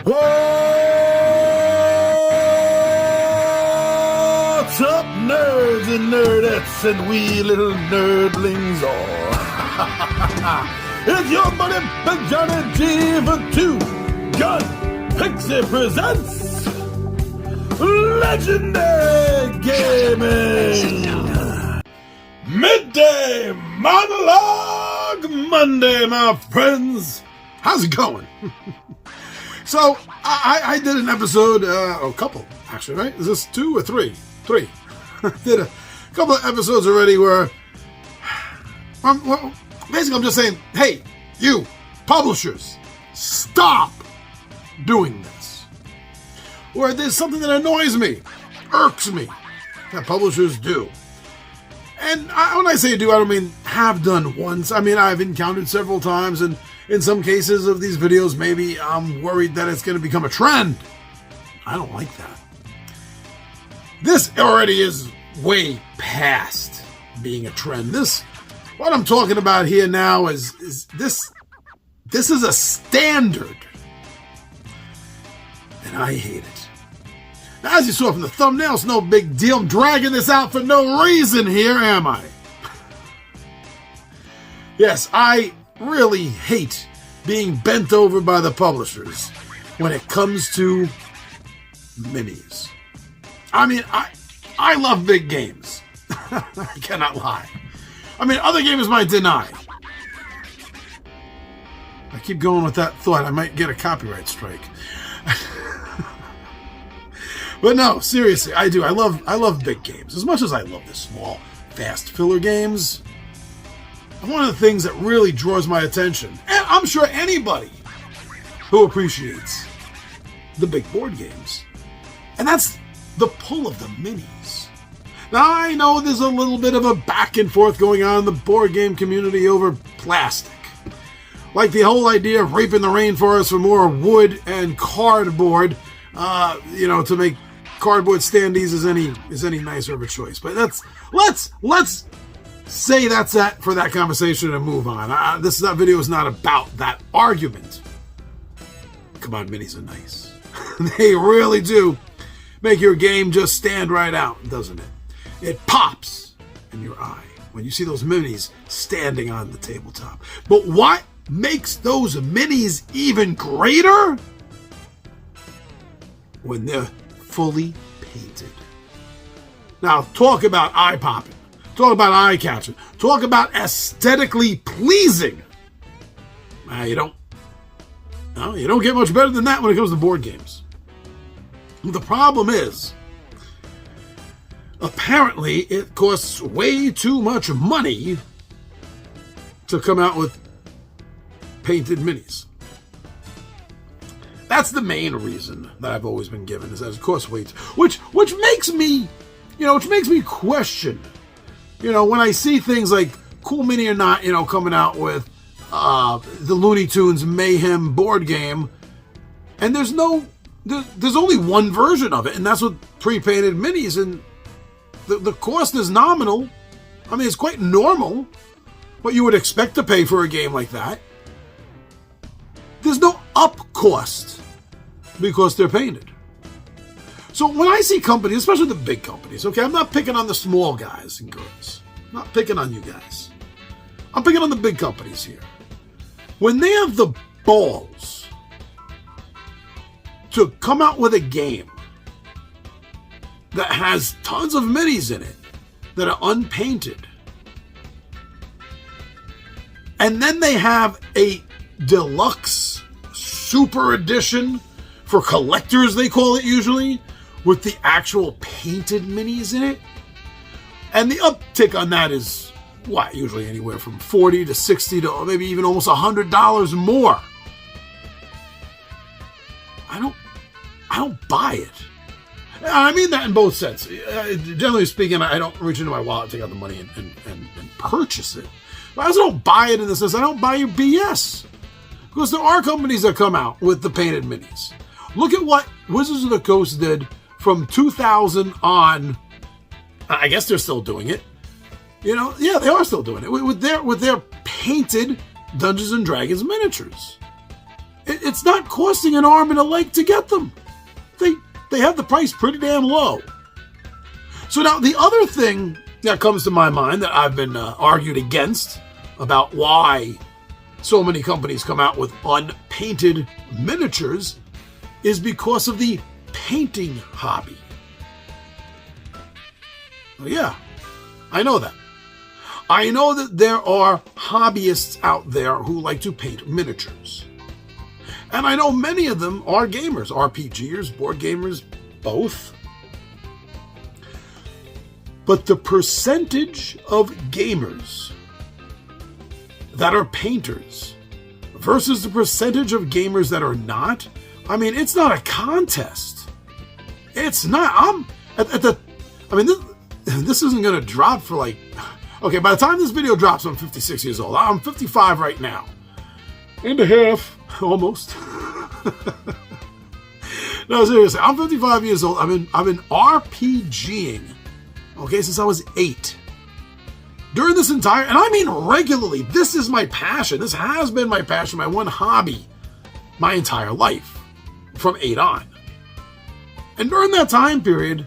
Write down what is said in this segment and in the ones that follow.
What's up, nerds and nerdettes and wee little nerdlings all? It's your buddy Big Johnny G for Two Gun Pixie presents Legendary Gaming Midday Monologue Monday, my friends. How's it going? So, I did an episode, a couple, actually, right? Is this 2 or 3? 3. I did a couple of episodes already where, basically I'm just saying, hey, you, publishers, stop doing this. Or there's something that annoys me, irks me, that publishers do. And when I say do, I don't mean have done once. I mean, I've encountered several times, and in some cases of these videos, maybe I'm worried that it's going to become a trend. I don't like that. This already is way past being a trend. What I'm talking about here now is this is a standard. And I hate it. Now, as you saw from the thumbnail, it's no big deal. I'm dragging this out for no reason here, am I? Yes, I really hate being bent over by the publishers when it comes to minis. I mean, I love big games. I cannot lie. I mean, other gamers might deny. I keep going with that thought. I might get a copyright strike. But no, seriously, I do. I love big games. As much as I love the small, fast filler games, one of the things that really draws my attention, and I'm sure anybody who appreciates the big board games, and that's the pull of the minis. Now, I know there's a little bit of a back and forth going on in the board game community over plastic. Like the whole idea of raping the rainforest for more wood and cardboard, to make cardboard standees is any nicer of a choice. But let's say that's that for that conversation and move on. That video is not about that argument. Come on, minis are nice. They really do make your game just stand right out, doesn't it? It pops in your eye when you see those minis standing on the tabletop. But what makes those minis even greater? When they're fully painted. Now, talk about eye-popping. Talk about eye-catching. Talk about aesthetically pleasing. You don't get much better than that when it comes to board games. The problem is, apparently it costs way too much money to come out with painted minis. That's the main reason that I've always been given, is that it costs way too, which makes me question, when I see things like Cool Mini or Not, coming out with the Looney Tunes Mayhem board game, and there's only one version of it, and that's with pre-painted minis, and the cost is nominal. I mean, it's quite normal what you would expect to pay for a game like that. There's no up cost because they're painted. So when I see companies, especially the big companies, okay, I'm not picking on the small guys and girls. I'm not picking on you guys. I'm picking on the big companies here. When they have the balls to come out with a game that has tons of minis in it that are unpainted, and then they have a deluxe super edition for collectors, they call it usually, with the actual painted minis in it, and the uptick on that is usually anywhere from $40 to $60 to maybe even almost $100 more. I don't buy it. I mean that in both senses. Generally speaking, I don't reach into my wallet, take out the money, and purchase it. But I also don't buy it in the sense I don't buy your BS. Because there are companies that come out with the painted minis. Look at what Wizards of the Coast did from 2000 on. I guess they're still doing it. They are still doing it with their painted Dungeons and Dragons miniatures. It's not costing an arm and a leg to get them. They have the price pretty damn low. So now the other thing that comes to my mind that I've been argued against about why so many companies come out with unpainted miniatures is because of the painting hobby. Well, yeah, I know that. I know that there are hobbyists out there who like to paint miniatures. And I know many of them are gamers, RPGers, board gamers, both. But the percentage of gamers that are painters versus the percentage of gamers that are not, I mean, it's not a contest. It's not. This isn't going to drop for like, okay, by the time this video drops, I'm 56 years old. I'm 55 right now. And a half, almost. No, seriously, I'm 55 years old. I've been RPGing, okay, since I was 8. During this entire, and I mean regularly, this is my passion. This has been my passion, my one hobby, my entire life, from 8 on. And during that time period,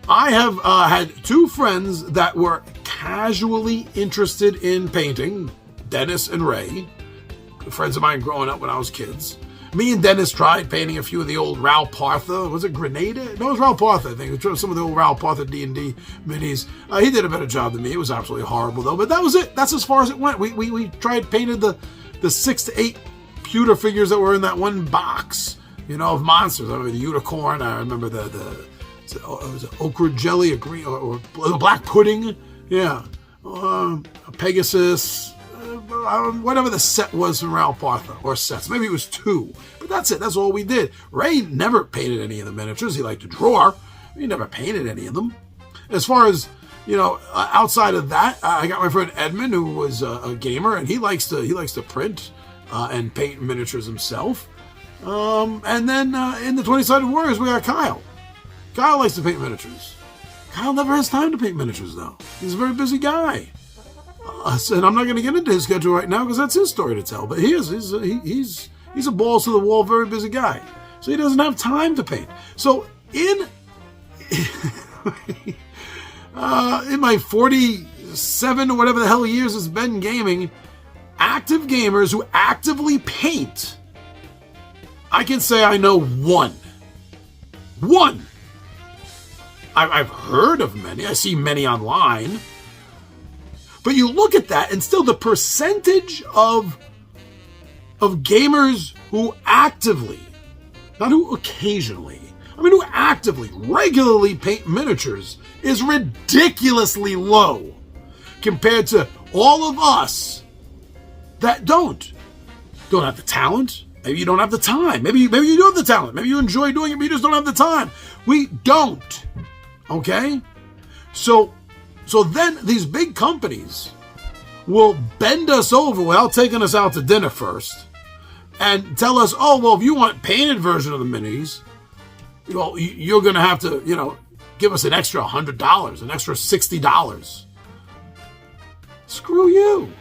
I have had 2 friends that were casually interested in painting, Dennis and Ray, friends of mine growing up when I was kids. Me and Dennis tried painting a few of the old Raoul Partha. Was it Grenada? No, it was Raoul Partha, I think. It was some of the old Raoul Partha D&D minis. He did a better job than me. It was absolutely horrible, though. But that was it. That's as far as it went. We tried painted the 6 to 8 pewter figures that were in that one box, of monsters. I remember the unicorn. I remember was it okra jelly, or black pudding. Yeah. Pegasus. Whatever the set was from Raoul Partha, or sets. Maybe it was 2. But that's it. That's all we did. Ray never painted any of the miniatures. He liked to draw. He never painted any of them. As far as, outside of that, I got my friend Edmund, who was a gamer, and he likes to print and paint miniatures himself. And then in the 20-Sided Warriors, we got Kyle. Kyle likes to paint miniatures. Kyle never has time to paint miniatures, though. He's a very busy guy. And I'm not going to get into his schedule right now because that's his story to tell. But he's a balls to the wall, very busy guy. So he doesn't have time to paint. So in my 47 or whatever the hell years it's been gaming, active gamers who actively paint, I can say I know one. One. I've heard of many. I see many online. But you look at that, and still the percentage of gamers who actively, not who occasionally, who actively, regularly paint miniatures is ridiculously low compared to all of us that don't have the talent. Maybe you don't have the time. Maybe you do have the talent. Maybe you enjoy doing it, but you just don't have the time. We don't. Okay? So then these big companies will bend us over without taking us out to dinner first and tell us, oh, well, if you want painted version of the minis, well, you're going to have to, give us an extra $100, an extra $60. Screw you.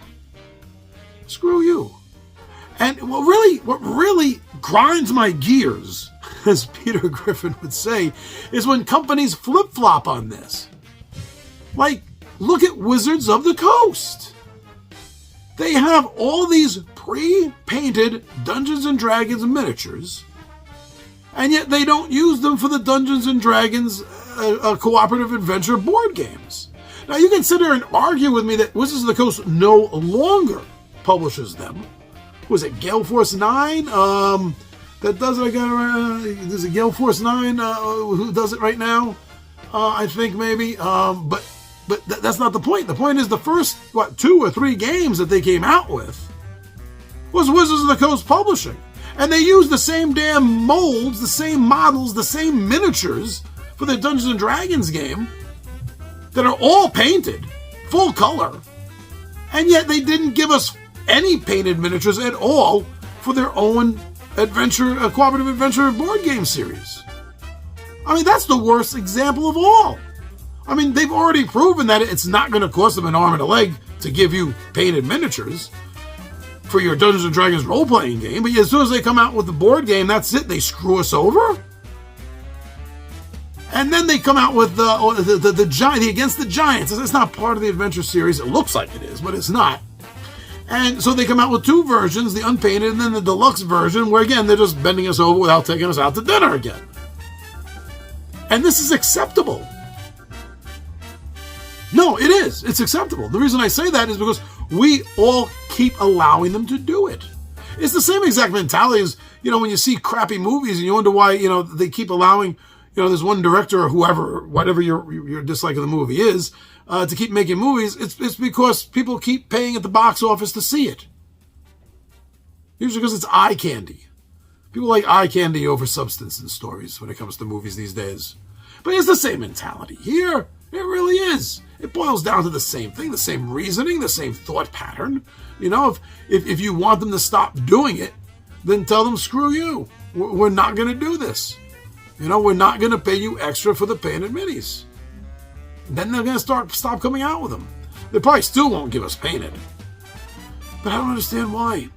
Screw you. And what really grinds my gears, as Peter Griffin would say, is when companies flip-flop on this. Like, look at Wizards of the Coast. They have all these pre-painted Dungeons & Dragons miniatures, and yet they don't use them for the Dungeons & Dragons cooperative adventure board games. Now, you can sit there and argue with me that Wizards of the Coast no longer publishes them. Was it Gale Force 9? That does it again. Is it Gale Force 9 who does it right now? I think maybe. But that's not the point. The point is the first, 2 or 3 games that they came out with was Wizards of the Coast Publishing. And they used the same damn molds, the same models, the same miniatures for their Dungeons & Dragons game that are all painted, full color. And yet they didn't give us any painted miniatures at all for their own cooperative adventure board game series. That's the worst example of all. They've already proven that it's not going to cost them an arm and a leg to give you painted miniatures. for your Dungeons and Dragons role-playing game, but as soon as they come out with the board game, that's it. They screw us over. And then they come out with the Against the Giants. It's not part of the adventure series. It looks like it is, but it's not. And so they come out with two versions, the unpainted and then the deluxe version, where again, they're just bending us over without taking us out to dinner again. And this is acceptable. No, it is. It's acceptable. The reason I say that is because we all keep allowing them to do it. It's the same exact mentality as, when you see crappy movies and you wonder why, they keep allowing, there's one director or whoever, whatever your dislike of the movie is, to keep making movies. It's because people keep paying at the box office to see it. Usually because it's eye candy. People like eye candy over substance in stories when it comes to movies these days. But it's the same mentality here. It really is. It boils down to the same thing, the same reasoning, the same thought pattern. If you want them to stop doing it, then tell them, screw you. We're not going to do this. We're not going to pay you extra for the painted minis. Then they're going to stop coming out with them. They probably still won't give us painted. But I don't understand why.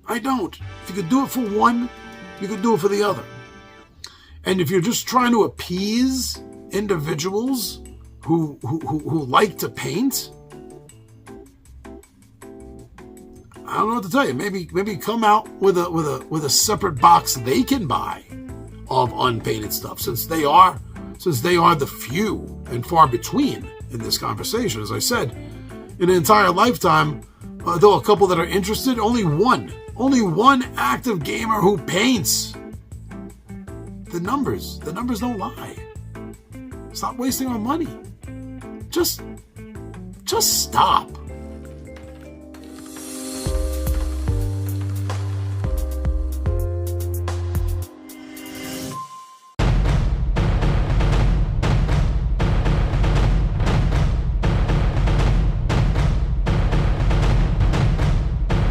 I don't. If you could do it for one, you could do it for the other. And if you're just trying to appease individuals who like to paint, I don't know what to tell you. Maybe come out with a separate box they can buy of unpainted stuff, since they are the few and far between in this conversation. As I said, in an entire lifetime, though a couple that are interested, only one active gamer who paints. The numbers don't lie. Stop wasting our money. Just stop.